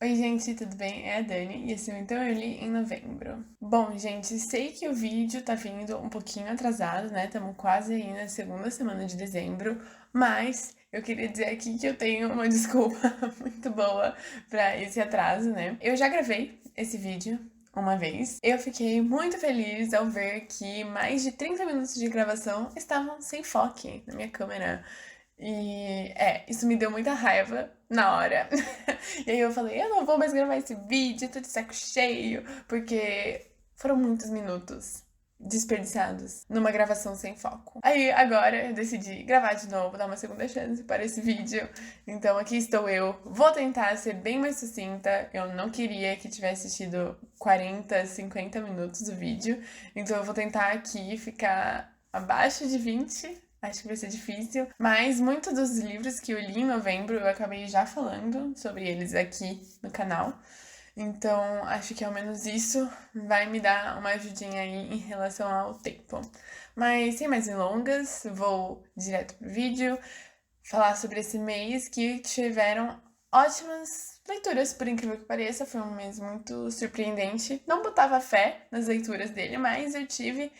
Oi, gente, tudo bem? É a Dani e esse é o Então Eu Li em Novembro. Bom, gente, sei que o vídeo tá vindo um pouquinho atrasado, né? Estamos quase aí na segunda semana de dezembro, mas eu queria dizer aqui que eu tenho uma desculpa muito boa pra esse atraso, né? Eu já gravei esse vídeo uma vez. Eu fiquei muito feliz ao ver que mais de 30 minutos de gravação estavam sem foco na minha câmera. Isso me deu muita raiva na hora. E aí eu falei, eu não vou mais gravar esse vídeo, tô de saco cheio, porque foram muitos minutos desperdiçados numa gravação sem foco. Aí agora eu decidi gravar de novo, dar uma segunda chance para esse vídeo. Então aqui estou eu. Vou tentar ser bem mais sucinta. Eu não queria que tivesse assistido 40, 50 minutos do vídeo. Então eu vou tentar aqui ficar abaixo de 20. Acho que vai ser difícil, mas muitos dos livros que eu li em novembro eu acabei já falando sobre eles aqui no canal. Então, acho que ao menos isso vai me dar uma ajudinha aí em relação ao tempo. Mas sem mais delongas, vou direto pro vídeo falar sobre esse mês que tiveram ótimas leituras, por incrível que pareça. Foi um mês muito surpreendente. Não botava fé nas leituras dele, mas eu tive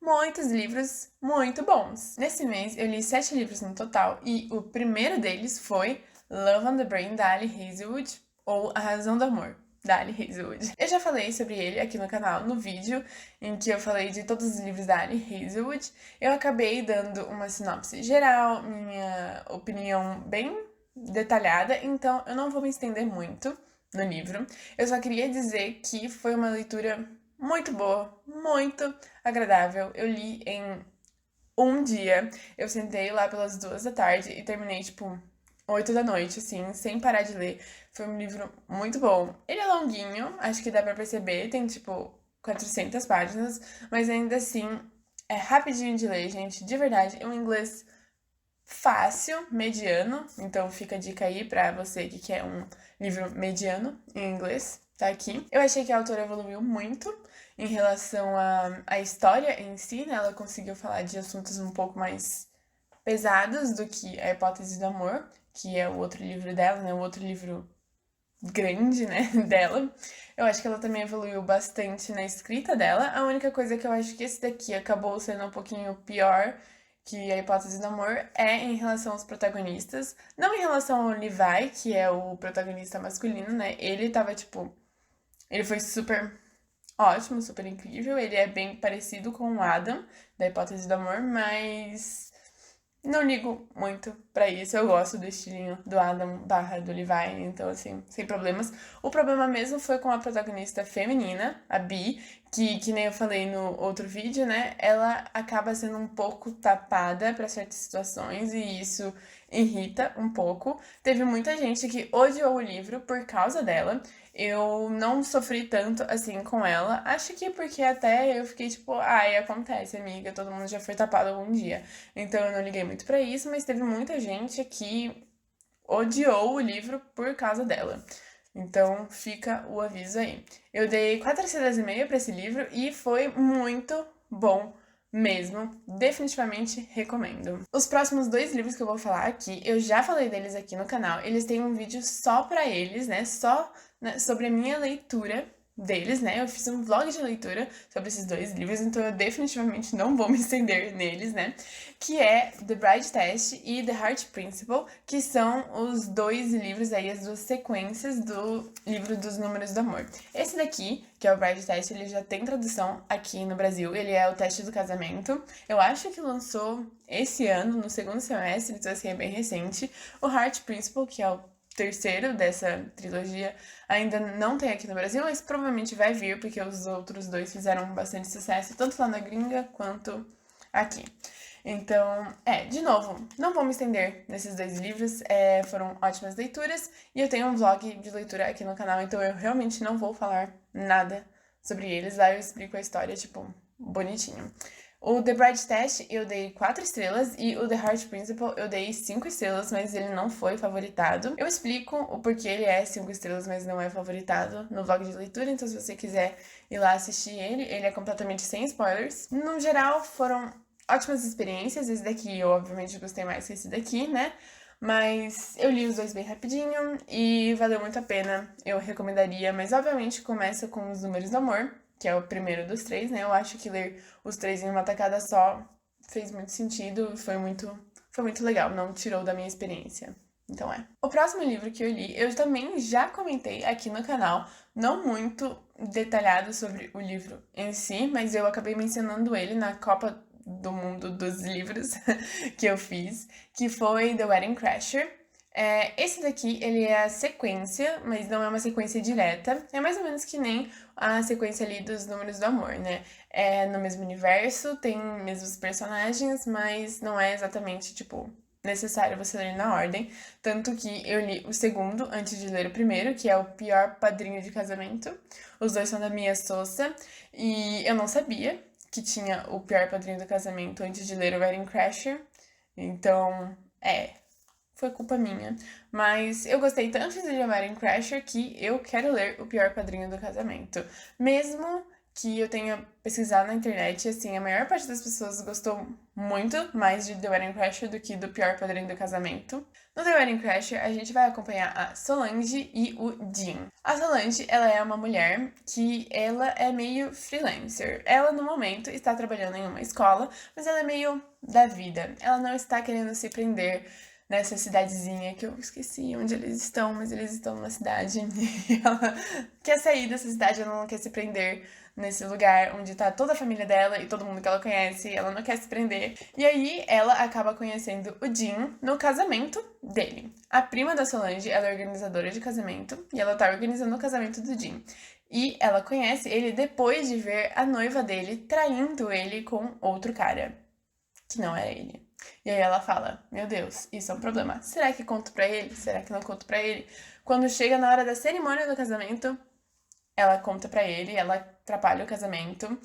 muitos livros muito bons. Nesse mês eu li 7 livros no total e o primeiro deles foi Love on the Brain, da Ali Hazelwood, ou A Razão do Amor, da Ali Hazelwood. Eu já falei sobre ele aqui no canal, no vídeo em que eu falei de todos os livros da Ali Hazelwood. Eu acabei dando uma sinopse geral, minha opinião bem detalhada, então eu não vou me estender muito no livro. Eu só queria dizer que foi uma leitura muito boa, muito agradável. Eu li em um dia. Eu sentei lá pelas 2 da tarde e terminei, tipo, 8 da noite, assim, sem parar de ler. Foi um livro muito bom. Ele é longuinho, acho que dá pra perceber, tem, tipo, 400 páginas, mas ainda assim é rapidinho de ler, gente, de verdade. É um inglês fácil, mediano, então fica a dica aí pra você que quer um livro mediano em inglês, tá aqui. Eu achei que a autora evoluiu muito em relação à história em si, né? Ela conseguiu falar de assuntos um pouco mais pesados do que A Hipótese do Amor, que é o outro livro dela, né? O outro livro grande, né, dela. Eu acho que ela também evoluiu bastante na escrita dela. A única coisa que eu acho que esse daqui acabou sendo um pouquinho pior que A Hipótese do Amor é em relação aos protagonistas. Não em relação ao Levi, que é o protagonista masculino, né? Ele tava, tipo... Ele foi super ótimo, super incrível. Ele é bem parecido com o Adam, da Hipótese do Amor, mas não ligo muito pra isso. Eu gosto do estilinho do Adam barra do Levi, então assim, sem problemas. O problema mesmo foi com a protagonista feminina, a Bee, que nem eu falei no outro vídeo, né? Ela acaba sendo um pouco tapada pra certas situações e isso irrita um pouco. Teve muita gente que odiou o livro por causa dela. Eu não sofri tanto assim com ela. Acho que porque até eu fiquei tipo, ai, acontece, amiga, todo mundo já foi tapado algum dia. Então eu não liguei muito pra isso, mas teve muita gente que odiou o livro por causa dela. Então fica o aviso aí. Eu dei 4 estrelas e meia pra esse livro e foi muito bom mesmo. Definitivamente recomendo. Os próximos 2 livros que eu vou falar aqui, eu já falei deles aqui no canal. Eles têm um vídeo só pra eles, né? Só sobre a minha leitura deles, né? Eu fiz um vlog de leitura sobre esses 2 livros, então eu definitivamente não vou me estender neles, né? Que é The Bride Test e The Heart Principle, que são os 2 livros aí, as 2 sequências do livro dos Números do Amor. Esse daqui, que é o Bride Test, ele já tem tradução aqui no Brasil, ele é o teste do casamento. Eu acho que lançou esse ano, no segundo semestre, então assim, é bem recente. O Heart Principle, que é o terceiro dessa trilogia, ainda não tem aqui no Brasil, mas provavelmente vai vir, porque os outros 2 fizeram bastante sucesso, tanto lá na gringa quanto aqui. Então, de novo, não vou me estender nesses 2 livros, foram ótimas leituras, e eu tenho um vlog de leitura aqui no canal, então eu realmente não vou falar nada sobre eles, lá eu explico a história, tipo, bonitinho. O The Bride Test eu dei 4 estrelas e o The Heart Principle eu dei 5 estrelas, mas ele não foi favoritado. Eu explico o porquê ele é 5 estrelas, mas não é favoritado no vlog de leitura, então se você quiser ir lá assistir ele é completamente sem spoilers. No geral, foram ótimas experiências, esse daqui eu obviamente gostei mais que esse daqui, né? Mas eu li os dois bem rapidinho e valeu muito a pena. Eu recomendaria, mas obviamente começa com Os Números do Amor, que é o primeiro dos três, né? Eu acho que ler os três em uma tacada só fez muito sentido, foi muito legal, não tirou da minha experiência. Então é. O próximo livro que eu li, eu também já comentei aqui no canal, não muito detalhado sobre o livro em si, mas eu acabei mencionando ele na Copa do Mundo dos Livros que eu fiz, que foi The Wedding Crasher. Esse daqui, ele é a sequência, mas não é uma sequência direta. É mais ou menos que nem a sequência ali dos Números do Amor, né? É no mesmo universo, tem mesmos personagens, mas não é exatamente, tipo, necessário você ler na ordem. Tanto que eu li o segundo antes de ler o primeiro, que é O Pior Padrinho de Casamento. Os dois são da Mia Souza, e eu não sabia que tinha O Pior Padrinho do Casamento antes de ler o Wedding Crasher. Então, foi culpa minha. Mas eu gostei tanto de The Wedding Crasher que eu quero ler O Pior Padrinho do Casamento. Mesmo que eu tenha pesquisado na internet, assim, a maior parte das pessoas gostou muito mais de The Wedding Crasher do que do Pior Padrinho do Casamento. No The Wedding Crasher, a gente vai acompanhar a Solange e o Dean. A Solange, ela é uma mulher que ela é meio freelancer. Ela, no momento, está trabalhando em uma escola, mas ela é meio da vida. Ela não está querendo se prender nessa cidadezinha que eu esqueci onde eles estão, mas eles estão numa cidade. E ela quer sair dessa cidade, ela não quer se prender nesse lugar onde tá toda a família dela e todo mundo que ela conhece, ela não quer se prender. E aí ela acaba conhecendo o Dean no casamento dele. A prima da Solange, ela é organizadora de casamento e ela tá organizando o casamento do Dean. E ela conhece ele depois de ver a noiva dele traindo ele com outro cara, que não era ele. E aí ela fala, meu Deus, isso é um problema. Será que conto pra ele? Será que não conto pra ele? Quando chega na hora da cerimônia do casamento, ela conta pra ele, ela atrapalha o casamento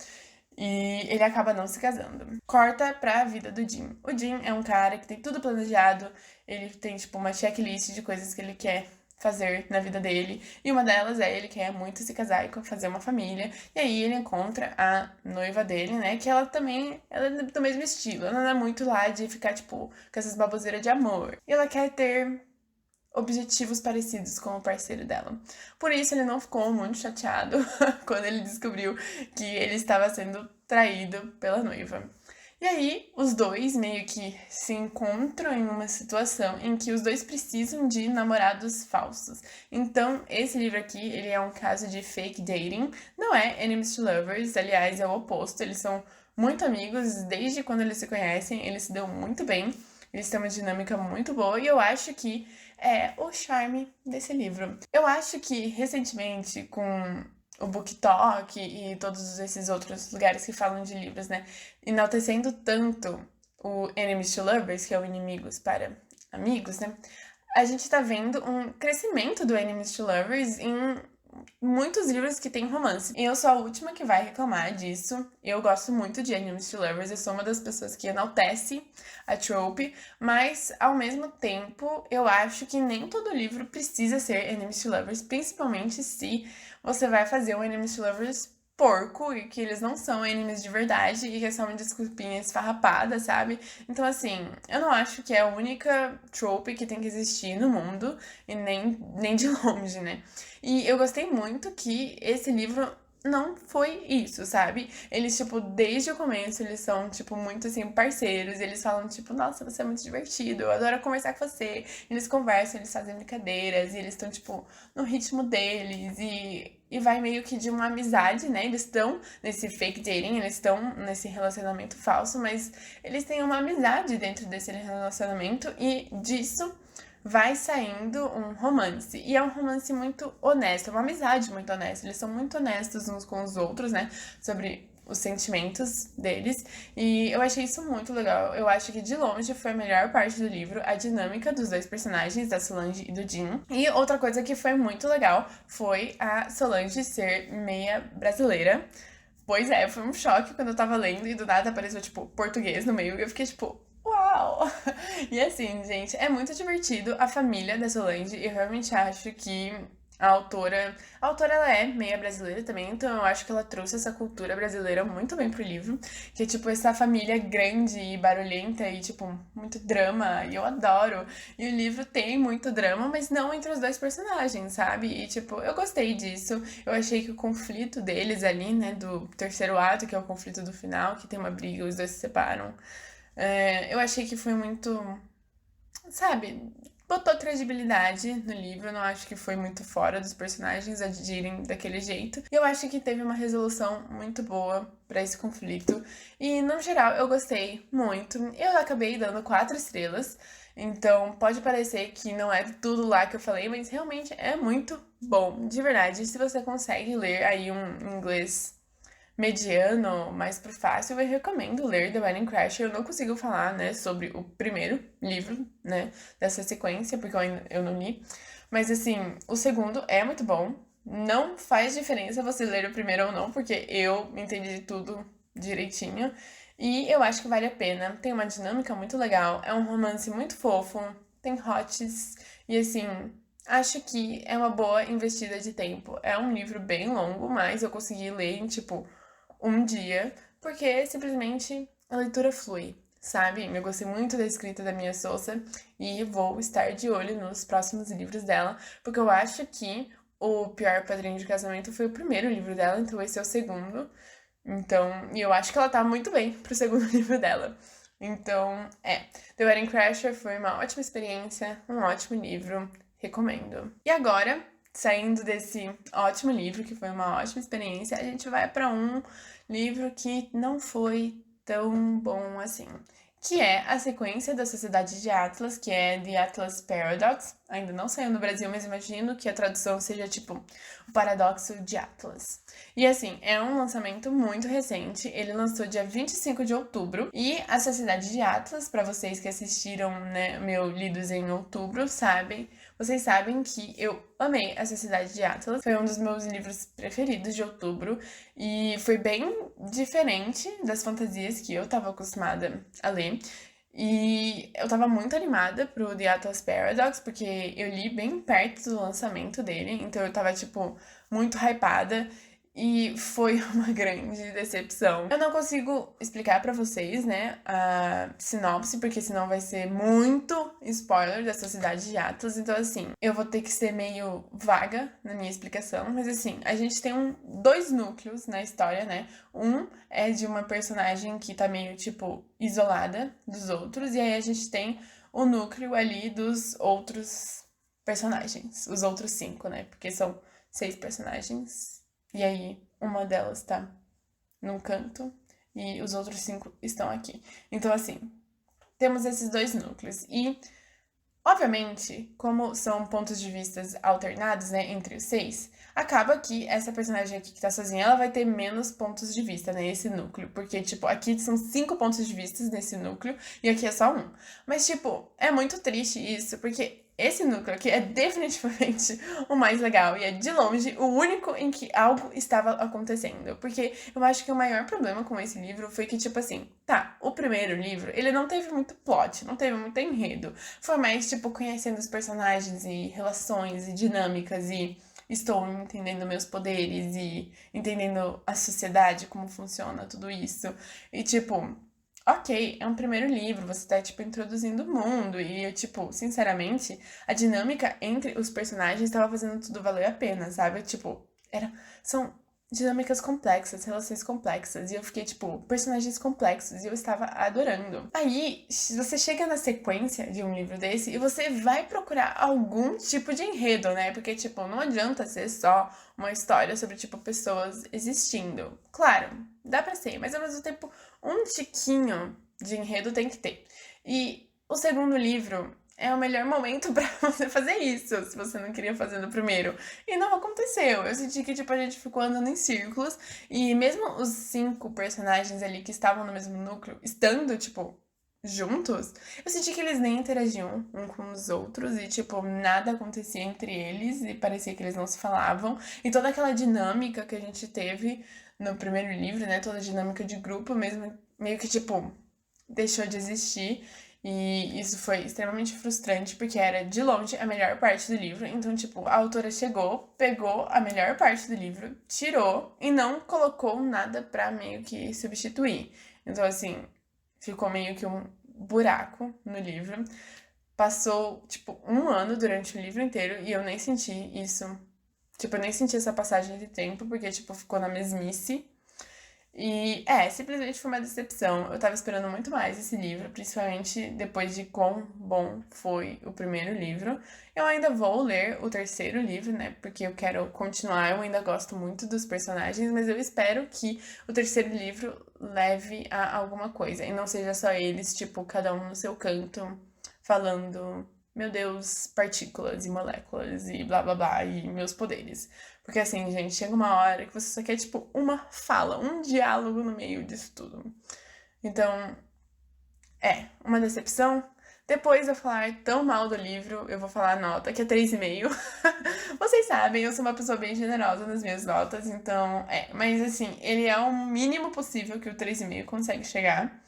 e ele acaba não se casando. Corta pra vida do Dean. O Dean é um cara que tem tudo planejado, ele tem, tipo, uma checklist de coisas que ele quer fazer na vida dele. E uma delas é ele quer muito se casar e fazer uma família. E aí ele encontra a noiva dele, né? Que ela também ela é do mesmo estilo. Ela não é muito lá de ficar, tipo, com essas baboseiras de amor. E ela quer ter objetivos parecidos com o parceiro dela. Por isso ele não ficou muito chateado quando ele descobriu que ele estava sendo traído pela noiva. E aí, os dois meio que se encontram em uma situação em que os dois precisam de namorados falsos. Então, esse livro aqui, ele é um caso de fake dating. Não é enemies to lovers, aliás, é o oposto. Eles são muito amigos desde quando eles se conhecem, eles se dão muito bem. Eles têm uma dinâmica muito boa e eu acho que é o charme desse livro. Eu acho que, recentemente, com o BookTok e todos esses outros lugares que falam de livros, né? Enaltecendo tanto o Enemies to Lovers, que é o Inimigos para Amigos, né? A gente tá vendo um crescimento do Enemies to Lovers em muitos livros que tem romance. E eu sou a última que vai reclamar disso. Eu gosto muito de Enemies to Lovers, eu sou uma das pessoas que enaltece a trope, mas ao mesmo tempo eu acho que nem todo livro precisa ser Enemies to Lovers, principalmente se você vai fazer um Enemies to Lovers porco e que eles não são enemies de verdade e que é só uma desculpinha esfarrapada, sabe? Então, assim, eu não acho que é a única trope que tem que existir no mundo e nem de longe, né? E eu gostei muito que esse livro não foi isso, sabe? Eles, tipo, desde o começo, eles são, tipo, muito, assim, parceiros. Eles falam, tipo, nossa, você é muito divertido, eu adoro conversar com você. Eles conversam, eles fazem brincadeiras e eles estão, tipo, no ritmo deles e vai meio que de uma amizade, né? Eles estão nesse fake dating, eles estão nesse relacionamento falso, mas eles têm uma amizade dentro desse relacionamento e disso vai saindo um romance. E é um romance muito honesto, é uma amizade muito honesta. Eles são muito honestos uns com os outros, né? Sobre os sentimentos deles. E eu achei isso muito legal. Eu acho que de longe foi a melhor parte do livro, a dinâmica dos dois personagens, da Solange e do Dean. E outra coisa que foi muito legal foi a Solange ser meia brasileira. Pois é, foi um choque quando eu tava lendo e do nada apareceu, tipo, português no meio. E eu fiquei, tipo, uau! E assim, gente, é muito divertido a família da Solange. Eu realmente acho que A autora ela é meia brasileira também, então eu acho que ela trouxe essa cultura brasileira muito bem pro livro, que é tipo essa família grande e barulhenta e tipo muito drama, e eu adoro. E o livro tem muito drama, mas não entre os dois personagens, sabe? E tipo, eu gostei disso. Eu achei que o conflito deles ali, né, do terceiro ato, que é o conflito do final, que tem uma briga, os dois se separam. Eu achei que foi muito, sabe, botou credibilidade no livro. Eu não acho que foi muito fora dos personagens agirem daquele jeito. E eu acho que teve uma resolução muito boa pra esse conflito. E, no geral, eu gostei muito. Eu acabei dando 4 estrelas. Então, pode parecer que não é tudo lá que eu falei, mas realmente é muito bom, de verdade. Se você consegue ler aí um inglês mediano, mais pro fácil, eu recomendo ler The Wedding Crashers. Eu não consigo falar, né, sobre o primeiro livro, né, dessa sequência, porque eu não li. Mas, assim, o segundo é muito bom. Não faz diferença você ler o primeiro ou não, porque eu entendi tudo direitinho. E eu acho que vale a pena. Tem uma dinâmica muito legal. É um romance muito fofo. Tem hots. E, assim, acho que é uma boa investida de tempo. É um livro bem longo, mas eu consegui ler em, tipo, um dia, porque simplesmente a leitura flui, sabe? Eu gostei muito da escrita da Mia Souza e vou estar de olho nos próximos livros dela, porque eu acho que O Pior Padrinho de Casamento foi o primeiro livro dela, então esse é o segundo. Então, e eu acho que ela tá muito bem pro segundo livro dela. Então, The Wedding Crasher foi uma ótima experiência, um ótimo livro, recomendo. E agora, saindo desse ótimo livro, que foi uma ótima experiência, a gente vai para um livro que não foi tão bom assim, que é a sequência da Sociedade de Atlas, que é The Atlas Paradox. Ainda não saiu no Brasil, mas imagino que a tradução seja tipo o Paradoxo de Atlas. E assim, é um lançamento muito recente. Ele lançou dia 25 de outubro. E a Sociedade de Atlas, para vocês que assistiram, né, meu Lidos em Outubro, vocês sabem que eu amei a Sociedade de Atlas. Foi um dos meus livros preferidos de outubro. E foi bem diferente das fantasias que eu tava acostumada a ler. E eu tava muito animada pro The Atlas Paradox, porque eu li bem perto do lançamento dele, então eu tava, tipo, muito hypada. E foi uma grande decepção. Eu não consigo explicar pra vocês, né, a sinopse, porque senão vai ser muito spoiler da Sociedade de Atlas. Então, assim, eu vou ter que ser meio vaga na minha explicação. Mas, assim, a gente tem dois núcleos na história, né? Um é de uma personagem que tá meio, tipo, isolada dos outros. E aí a gente tem o núcleo ali dos outros personagens. Os outros 5, né? Porque são 6 personagens. E aí, uma delas tá num canto e os outros 5 estão aqui. Então, assim, temos esses dois núcleos. E, obviamente, como são pontos de vista alternados, né, entre os 6, acaba que essa personagem aqui que tá sozinha, ela vai ter menos pontos de vista, né, esse núcleo. Porque, tipo, aqui são 5 pontos de vista nesse núcleo e aqui é só um. Mas, tipo, é muito triste isso, porque esse núcleo aqui é definitivamente o mais legal e é de longe o único em que algo estava acontecendo. Porque eu acho que o maior problema com esse livro foi que, tipo assim, tá, o primeiro livro, ele não teve muito plot, não teve muito enredo. Foi mais, tipo, conhecendo os personagens e relações e dinâmicas e estou entendendo meus poderes e entendendo a sociedade, como funciona tudo isso. E, tipo, ok, é um primeiro livro, você tá, tipo, introduzindo o mundo. E eu, tipo, sinceramente, a dinâmica entre os personagens tava fazendo tudo valer a pena, sabe? Tipo, são dinâmicas complexas, relações complexas. E eu fiquei, tipo, personagens complexos. E eu estava adorando. Aí, você chega na sequência de um livro desse e você vai procurar algum tipo de enredo, né? Porque, tipo, não adianta ser só uma história sobre, tipo, pessoas existindo. Claro, dá pra ser, mas ao mesmo tempo um tiquinho de enredo tem que ter. E o segundo livro é o melhor momento pra você fazer isso, se você não queria fazer no primeiro. E não aconteceu. Eu senti que, tipo, a gente ficou andando em círculos. E mesmo os 5 personagens ali que estavam no mesmo núcleo, estando, tipo, juntos, eu senti que eles nem interagiam um com os outros e, tipo, nada acontecia entre eles e parecia que eles não se falavam. E toda aquela dinâmica que a gente teve no primeiro livro, né, toda a dinâmica de grupo mesmo, meio que, tipo, deixou de existir. E isso foi extremamente frustrante, porque era, de longe, a melhor parte do livro. Então, tipo, a autora chegou, pegou a melhor parte do livro, tirou e não colocou nada pra meio que substituir. Então, assim, ficou meio que um buraco no livro. Passou, tipo, um ano durante o livro inteiro e eu nem senti isso. Tipo, eu nem senti essa passagem de tempo, porque, tipo, ficou na mesmice. E simplesmente foi uma decepção. Eu tava esperando muito mais esse livro, principalmente depois de quão bom foi o primeiro livro. Eu ainda vou ler o terceiro livro, né? Porque eu quero continuar. Eu ainda gosto muito dos personagens, mas eu espero que o terceiro livro leve a alguma coisa e não seja só eles, tipo, cada um no seu canto, falando. Meu Deus, partículas e moléculas e blá blá blá e meus poderes. Porque assim, gente, chega uma hora que você só quer, tipo, uma fala, um diálogo no meio disso tudo. Então, uma decepção. Depois de eu falar tão mal do livro, eu vou falar a nota, que é 3,5. Vocês sabem, eu sou uma pessoa bem generosa nas minhas notas, então, Mas assim, ele é o mínimo possível que o 3,5 consegue chegar.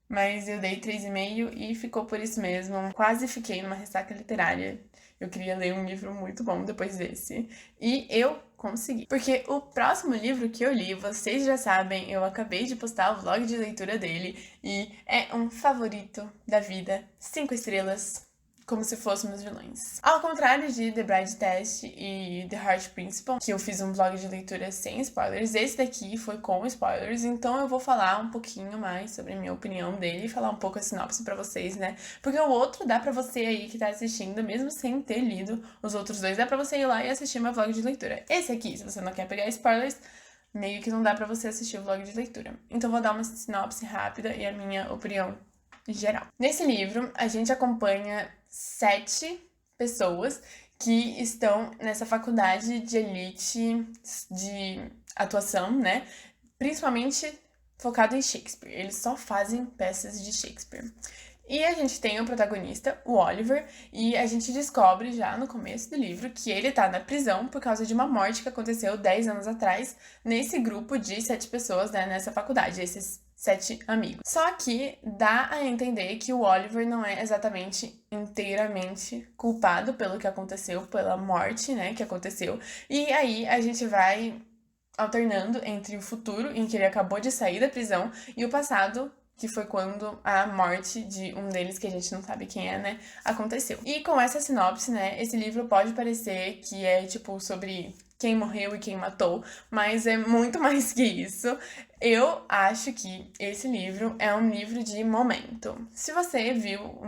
Mas eu dei 3,5 e ficou por isso mesmo. Quase fiquei numa ressaca literária. Eu queria ler um livro muito bom depois desse. E eu consegui. Porque o próximo livro que eu li, vocês já sabem, eu acabei de postar o vlog de leitura dele. E é um favorito da vida. 5 estrelas. Como se fôssemos vilões. Ao contrário de The Bride Test e The Heart Principle, que eu fiz um vlog de leitura sem spoilers, esse daqui foi com spoilers, então eu vou falar um pouquinho mais sobre a minha opinião dele e falar um pouco a sinopse pra vocês, né? Porque o outro dá pra você aí que tá assistindo, mesmo sem ter lido os outros dois, dá pra você ir lá e assistir meu vlog de leitura. Esse aqui, se você não quer pegar spoilers, meio que não dá pra você assistir o vlog de leitura. Então eu vou dar uma sinopse rápida e a minha opinião geral. Nesse livro, a gente acompanha 7 pessoas que estão nessa faculdade de elite de atuação, né? Principalmente focado em Shakespeare. Eles só fazem peças de Shakespeare. E a gente tem o protagonista, o Oliver, e a gente descobre já no começo do livro que ele tá na prisão por causa de uma morte que aconteceu 10 anos atrás nesse grupo de 7 pessoas, né, nessa faculdade, esses 7 amigos. Só que dá a entender que o Oliver não é exatamente inteiramente culpado pelo que aconteceu, pela morte, né, que aconteceu. E aí a gente vai alternando entre o futuro, em que ele acabou de sair da prisão, e o passado, que foi quando a morte de um deles, que a gente não sabe quem é, né, aconteceu. E com essa sinopse, né, esse livro pode parecer que é, tipo, sobre quem morreu e quem matou, mas é muito mais que isso. Eu acho que esse livro é um livro de momento. Se você viu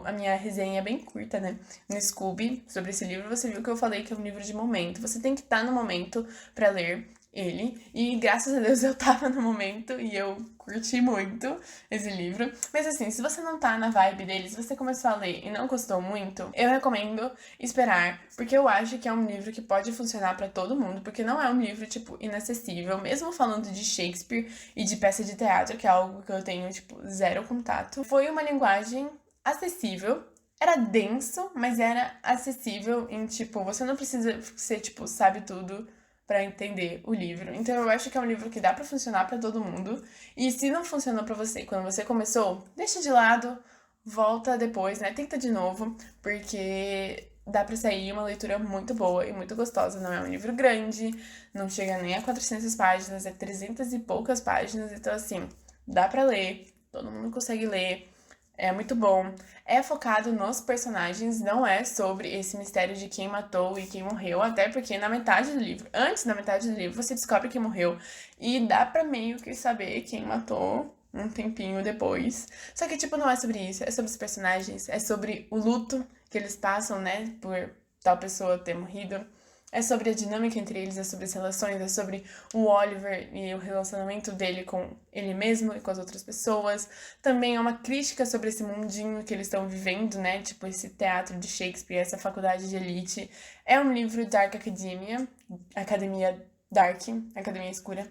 a minha resenha bem curta, né, no Scooby, sobre esse livro, você viu que eu falei que é um livro de momento. Você tem que estar no momento pra ler ele, e graças a Deus eu tava no momento e eu curti muito esse livro. Mas assim, se você não tá na vibe dele, se você começou a ler e não gostou muito, eu recomendo esperar, porque eu acho que é um livro que pode funcionar pra todo mundo, porque não é um livro, tipo, inacessível, mesmo falando de Shakespeare e de peça de teatro, que é algo que eu tenho, tipo, zero contato. Foi uma linguagem acessível. Era denso, mas era acessível em, tipo, você não precisa ser, tipo, sabe tudo pra entender o livro. Então eu acho que é um livro que dá pra funcionar pra todo mundo. E se não funcionou pra você quando você começou, deixa de lado, volta depois, né? Tenta de novo, porque dá pra sair uma leitura muito boa e muito gostosa. Não é um livro grande, não chega nem a 400 páginas, é 300 e poucas páginas. Então assim, dá pra ler, todo mundo consegue ler. É muito bom. É focado nos personagens, não é sobre esse mistério de quem matou e quem morreu, até porque na metade do livro, antes da metade do livro, você descobre quem morreu e dá pra meio que saber quem matou um tempinho depois. Só que, tipo, não é sobre isso, é sobre os personagens, é sobre o luto que eles passam, né, por tal pessoa ter morrido. É sobre a dinâmica entre eles, é sobre as relações, é sobre o Oliver e o relacionamento dele com ele mesmo e com as outras pessoas. Também é uma crítica sobre esse mundinho que eles estão vivendo, né? Tipo, esse teatro de Shakespeare, essa faculdade de elite. É um livro Dark Academia, Academia Dark, Academia Escura,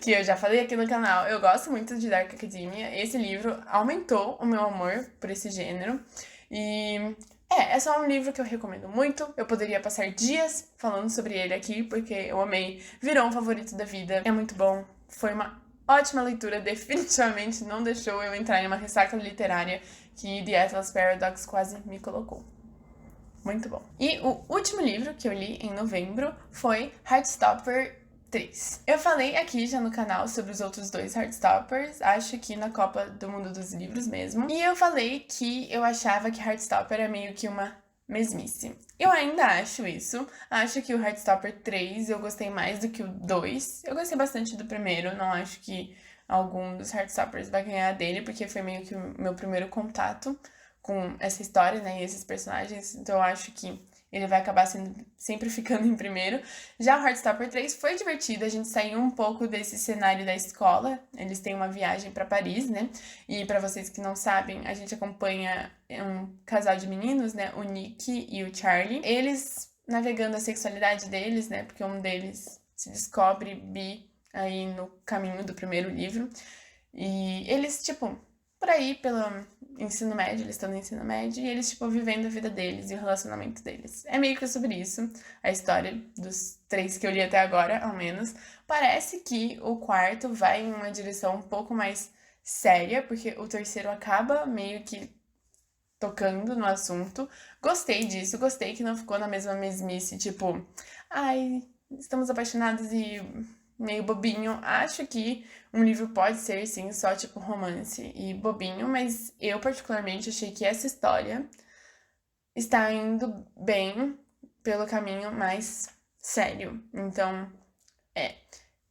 que eu já falei aqui no canal. Eu gosto muito de Dark Academia. Esse livro aumentou o meu amor por esse gênero. E é só um livro que eu recomendo muito. Eu poderia passar dias falando sobre ele aqui, porque eu amei. Virou um favorito da vida. É muito bom. Foi uma ótima leitura, definitivamente não deixou eu entrar em uma ressaca literária que The Atlas Paradox quase me colocou. Muito bom. E o último livro que eu li em novembro foi Heartstopper 3. Eu falei aqui já no canal sobre os outros dois Heartstoppers, acho que na Copa do Mundo dos Livros mesmo. E eu falei que eu achava que Heartstopper é meio que uma mesmice. Eu ainda acho isso. Acho que o Heartstopper 3 eu gostei mais do que o 2. Eu gostei bastante do primeiro, não acho que algum dos Heartstoppers vai ganhar dele, porque foi meio que o meu primeiro contato com essa história, né, e esses personagens, então eu acho que ele vai acabar sempre ficando em primeiro. Já o Heartstopper 3 foi divertido, a gente saiu um pouco desse cenário da escola, eles têm uma viagem para Paris, né, e para vocês que não sabem, a gente acompanha um casal de meninos, né, o Nick e o Charlie, eles navegando a sexualidade deles, né, porque um deles se descobre bi aí no caminho do primeiro livro, e eles, tipo, por aí, pelo ensino médio, eles estão no ensino médio, e eles, tipo, vivendo a vida deles e o relacionamento deles. É meio que sobre isso, a história dos 3 que eu li até agora, ao menos. Parece que o quarto vai em uma direção um pouco mais séria, porque o terceiro acaba meio que tocando no assunto. Gostei disso, gostei que não ficou na mesma mesmice, tipo, ai, estamos apaixonados e meio bobinho. Acho que um livro pode ser, sim, só tipo romance e bobinho, mas eu particularmente achei que essa história está indo bem pelo caminho mais sério. Então,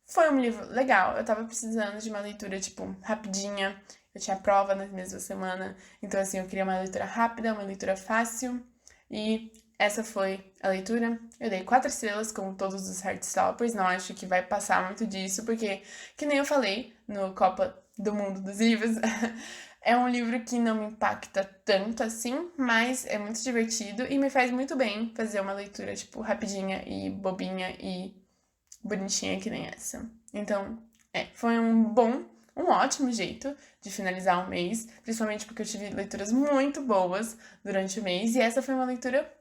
foi um livro legal. Eu tava precisando de uma leitura, tipo, rapidinha. Eu tinha prova na mesma semana, então assim, eu queria uma leitura rápida, uma leitura fácil. E essa foi a leitura. Eu dei 4 estrelas, como todos os Heartstoppers. Não acho que vai passar muito disso, porque, que nem eu falei no Copa do Mundo dos Livros, é um livro que não me impacta tanto assim, mas é muito divertido e me faz muito bem fazer uma leitura, tipo, rapidinha e bobinha e bonitinha que nem essa. Então, foi um ótimo jeito de finalizar o mês, principalmente porque eu tive leituras muito boas durante o mês e essa foi uma leitura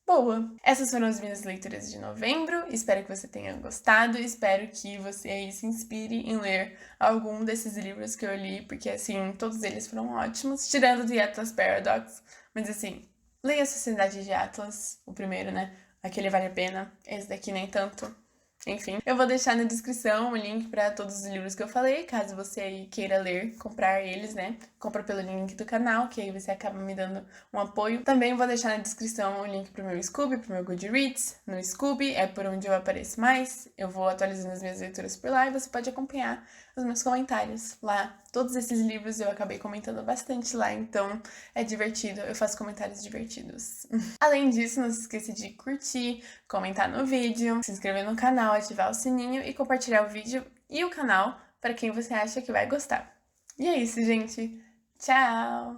boa. Essas foram as minhas leituras de novembro, espero que você tenha gostado, espero que você aí se inspire em ler algum desses livros que eu li, porque assim, todos eles foram ótimos, tirando The Atlas Paradox, mas assim, leia a Sociedade de Atlas, o primeiro, né? Aquele vale a pena, esse daqui nem tanto. Enfim, eu vou deixar na descrição o link para todos os livros que eu falei, caso você aí queira ler, comprar eles, né? Compra pelo link do canal, que aí você acaba me dando um apoio. Também vou deixar na descrição o link pro meu Scooby, pro meu Goodreads. No Scooby é por onde eu apareço mais. Eu vou atualizando as minhas leituras por lá e você pode acompanhar os meus comentários lá. Todos esses livros eu acabei comentando bastante lá, então é divertido, eu faço comentários divertidos. Além disso, não se esqueça de curtir, comentar no vídeo, se inscrever no canal, ativar o sininho e compartilhar o vídeo e o canal para quem você acha que vai gostar. E é isso, gente. Tchau!